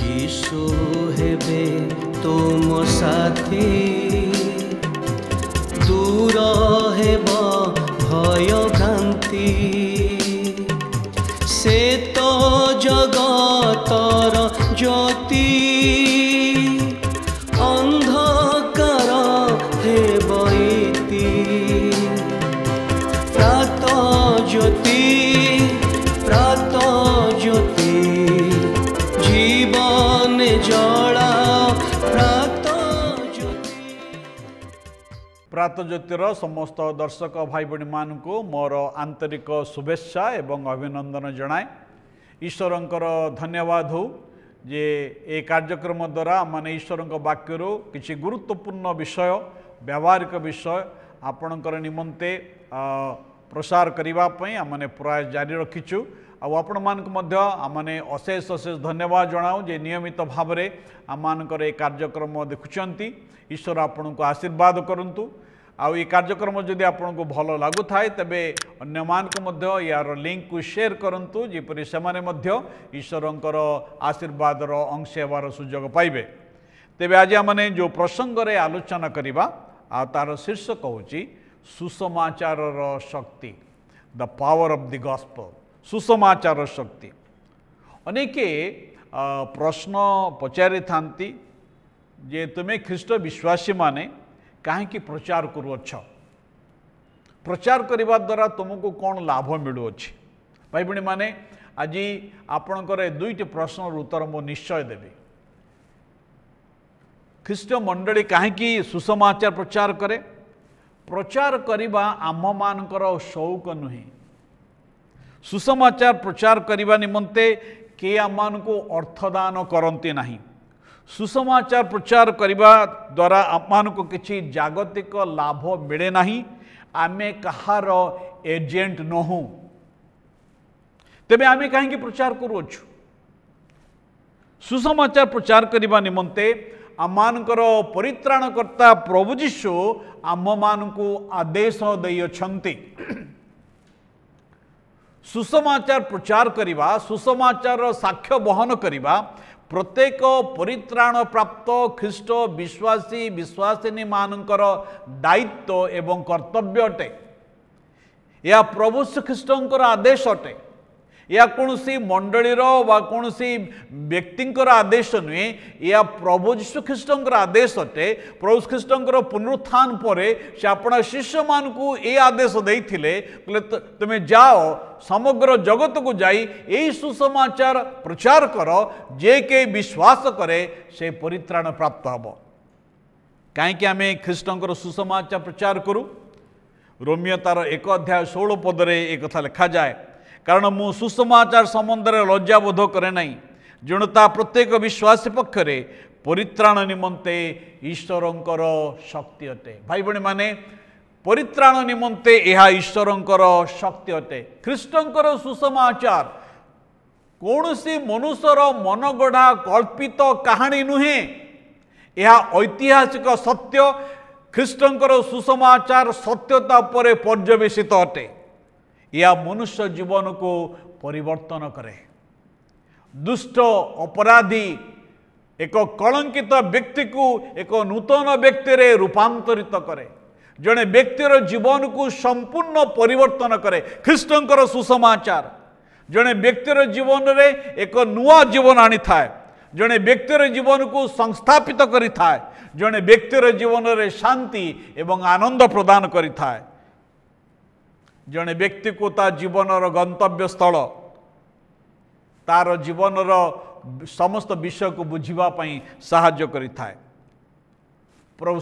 यीशु हेबे तुम साथी दूर हेब भय भ्रांति से तो जगतर ज्योति अंधकार हेब इति प्रात ज्योति जीवन जला प्रात ज्योतिर समस्त दर्शक भाई बहनी मानक मोर आंतरिक शुभेच्छा एवं अभिनंदन जनाए। ईश्वरंकर धन्यवाद हो जे ए कार्यक्रम द्वारा माने ईश्वर वाक्यर किसी गुरुत्वपूर्ण विषय व्यावहारिक विषय आपणकर निमंते प्रसार करने आमने प्रयास जारी रखीचु। आपण मानक आमने अशेष अशेष धन्यवाद जनाऊँ जे नियमित भाव में आमकर ए कार्यक्रम देखुंट। ईश्वर आपण को आशीर्वाद करंतु। आउ ये कार्यक्रम जदि आपन को भल लागु थाए तबे अन्य मानक मध्य यार लिंक को शेयर करंतु जेपरि सेमाने मध्य ईश्वरंकर आशीर्वादर अंश हेबार सुजोग पाइबे। तेबे आज आमने जो प्रसंग रे आलोचना करिबा आ तार शीर्षक होची सुसमाचारर शक्ति, the power of the gospel. सुसमाचार शक्ति। अनेके प्रश्न पचारि थांती जे तुमे ख्रीष्ट विश्वासी माने कहीं प्रचार करुअछ, प्रचार करने द्वारा तुमको कौन लाभ मिलुअछि। भाई बहनी माने आज आपणकर दुईट प्रश्न उत्तर मु निश्चय देवी। ख्रीष्ट मंडली कहीं सुसमाचार प्रचार करे? प्रचार करने आम मानकर शौक नुहे। सुसमाचार प्रचार करने निमंते के आम को अर्थदान करती नहीं। सुसमाचार प्रचार करने द्वारा आम को किसी जागतिक लाभ मिले नहीं। आमे कहार एजेंट नहु। तेबे आमे कहीं प्रचार करुअछु? सुसमाचार प्रचार करने निमंते आमानकर परित्राणकर्ता प्रभु जीशु आम मान को आदेश देइछन्ति। सुसमाचार प्रचार करने, सुसमाचार साक्ष्य बहन करने प्रत्येक परित्राण प्राप्त ख्रीष्ट विश्वासी विश्वासिनी मानकर दायित्व एवं कर्तव्य अटे। या प्रभु श्रीकृष्णकर आदेश अटे। या कौनसी मंडलीर वा कौनसी व्यक्तिंकर आदेश नुहे। या प्रभु यीशु ख्रीष्टंकर आदेश अटे। प्रभु ख्रीष्टंकर पुनरुत्थान पर से अपना शिष्य मान को ये आदेश देइथिले तुम्हें जाओ समग्र जगत को जाई यही सुसमाचार प्रचार कर, जे के विश्वास करे से परित्राण प्राप्त हम। कहीं आम ख्रीष्टंकर सुसमाचार प्रचार करूँ? रोमियो तार 1 अध्याय 16 पदरे एक कथा लिखा जाए, कारण मु सुसमाचार संबंध में लज्जाबोध करे नहीं, जनता प्रत्येक विश्वासी पक्षरे परित्राण निमंते ईश्वरंकर शक्ति अटे। भाई बहनी माने परित्राण निमंते यह ईश्वरंकर शक्ति अटे। ख्रीष्टंकर सुसमाचार कौन सी मनुष्यर मनगढ़ा कल्पित कहानी नुहे। यह ऐतिहासिक सत्य। ख्रीष्टंकर सुसमाचार सत्यता पर पर्यवेसित अटे। या मनुष्य जीवन को परिवर्तन करे। दुष्ट अपराधी एक कलंकित व्यक्ति को एक नूतन व्यक्ति रे रूपांतरित करे। जड़े व्यक्तिर जीवन को संपूर्ण परिवर्तन करे ख्रीष्टंकर सुसमाचार। जड़े व्यक्तिर जीवन रे एक नुआ जीवन आनी थाए। जड़े व्यक्तिर जीवन को संस्थापित करी थाए। जड़े व्यक्तिर जीवन रे शांति एवं आनंद प्रदान करी थाए। जड़े व्यक्ति को ता जीवनर गंतव्य स्थल तार जीवनर समस्त विषय को बुझापी साहाय्य करि थाए। प्रभु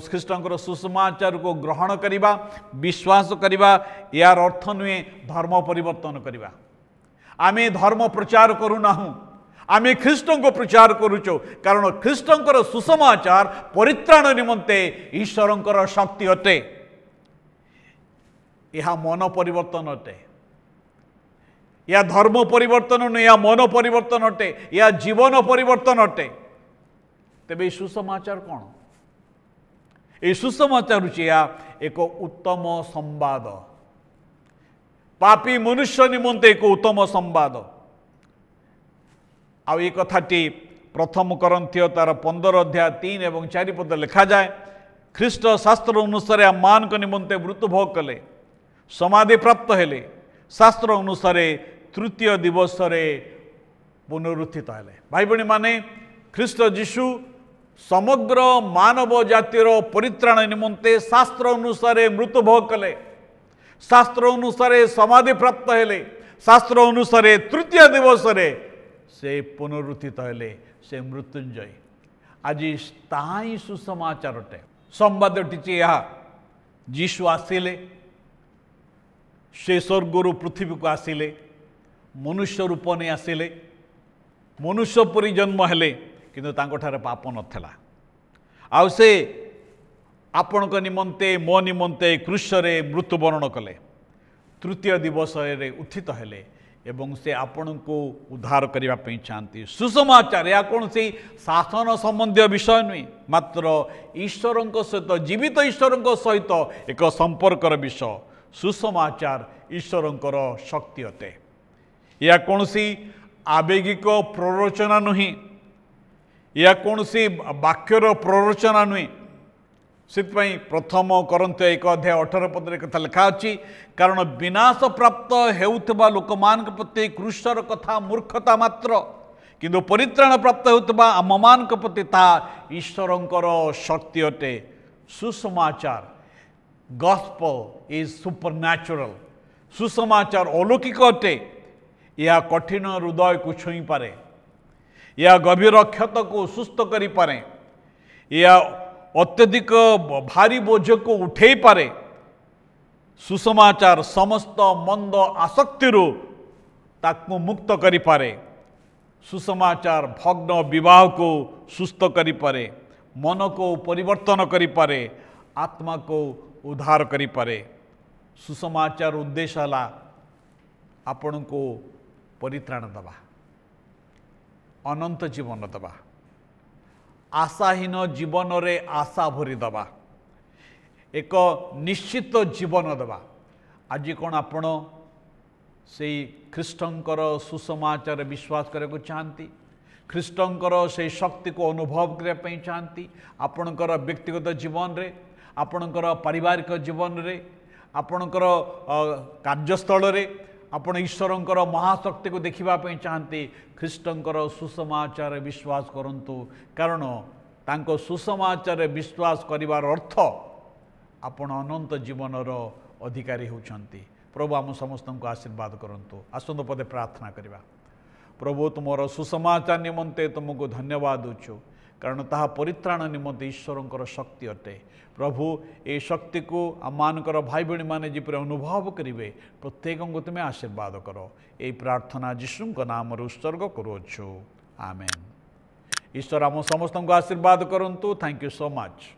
ख्रीष्टंकर सुसमाचार को ग्रहण करिबा, विश्वास करिबा यार अर्थ नुहे धर्म परिवर्तन करिबा। आमे धर्म प्रचार करू नाहु, आमे ख्रीष्टं को प्रचार करूचो। कारण ख्रीष्टंकर सुसमाचार परित्राण निमंते ईश्वरंकर शक्ति अटे। यह मन परिवर्तन अटे। या धर्म परिवर्तन नुहे, या मन परिवर्तन अटे, या जीवन परिवर्तन अटे। तेबे सुसमाचार कौन? ये सुसमाचार होची एक उत्तम संवाद। पापी मनुष्य निमंते एक उत्तम संवाद। आउ ये कथाटी प्रथम करंथियो तार 15 अध्याय 3 और 4 पद लिखा जाए ख्रीष्ट शास्त्र अनुसार आम निमंते मृत्युभोग कले समाधि प्राप्त हेले शास्त्र अनुसार तृतीय दिवस पुनरुत्थित हेले। भाई बहनी माने ख्रीष्ट जीशु समग्र मानव जातिर परित्राण निमंते शास्त्र अनुसार मृत्युभोग कले शास्त्र अनुसार समाधि प्राप्त हेले शास्त्र अनुसार तृतीय दिवस से पुनरुत्थित हेले से मृत्युंजय। आज ताही सुसमाचारटे संवादटी यह जीशु आसिले से स्वर्गरु पृथ्वी को आसिले मनुष्य रूप नहीं आसिले मनुष्य परी जन्म हेले किंतु तांकोठारे पाप नथिला आउ से आपण निमंते मो निमंते क्रूशरे मृत्युवरण कले तृतीय दिवस उत्थित हेले एवं से आपण को उद्धार करने चाहती। सुसमाचार या कौन सी शासन संबंधी विषय नुहे मात्र ईश्वर सहित जीवित ईश्वर सहित एक संपर्कर विषय। सुसमाचार ईश्वर शक्ति अटे या कौन सी आवेगिक प्ररोचना नुहे या कौन सी वाक्यर प्ररोचना नुहे से प्रथम करंथियो 1 अध्याय 18 पद कथा लिखा अच्छी कारण विनाश प्राप्त हेउथबा लोकमान प्रति क्रूशर कथा मूर्खता मात्र किंतु परित्राण प्राप्त हेउथबा आममान प्रति ता ईश्वरंकर शक्ति अटे। सुसमाचार गॉस्पेल इज सुपरनैचुरल सुसमाचार अलौकिक अटे यह कठिन हृदय को छुई पारे या गभीर क्षत को सुस्थ करि पारे या अत्यधिक भारी बोझ को उठे पारे। सुसमाचार समस्त मंद आसक्ति ताकू मुक्त करि पारे। सुसमाचार भग्न विवाह को सुस्थ करि पारे मन को परिवर्तन करि पारे आत्मा को उद्धार करि पारे। सुसमाचार उद्देश्य है आपण को परित्राण दबा अनंत जीवन दबा आशाहीन जीवन रे आशा भरी दबा एक निश्चित जीवन दबा। आज कौन आपण से ख्रीष्टंकर सुसमाचार विश्वास करने को चाहती ख्रीष्टंकर से शक्ति को अनुभव करने चाहती आपणकर व्यक्तिगत जीवन रे आपणकर पारिवारिक जीवन रे आपणकर कार्यस्थल रे आपण ईश्वरंकर महाशक्ति को देखिबा चाहती ख्रीष्टंकर सुसमाचार विश्वास करंतु कारण तांको सुसमाचार विश्वास करिवार अर्थ आपण अनंत जीवनर अधिकारी होउछंती। प्रभु आम समस्त को आशीर्वाद करंतु। आसंत पदे प्रार्थना करिबा। प्रभु तुमर सुसमाचार निमंते तुमको धन्यवाद दूचु कारण ताहा परित्राण निमंते ईश्वरंकर शक्ति अटे। प्रभु ए शक्ति को आमर भाई भाई मैंने जीपर अनुभव करेंगे प्रत्येक को तुम्हें आशीर्वाद करो ये प्रार्थना जीशु नाम उत्सर्ग करुछु आमेन। ईश्वर आम समस्त को आशीर्वाद करंतु। Thank you so much.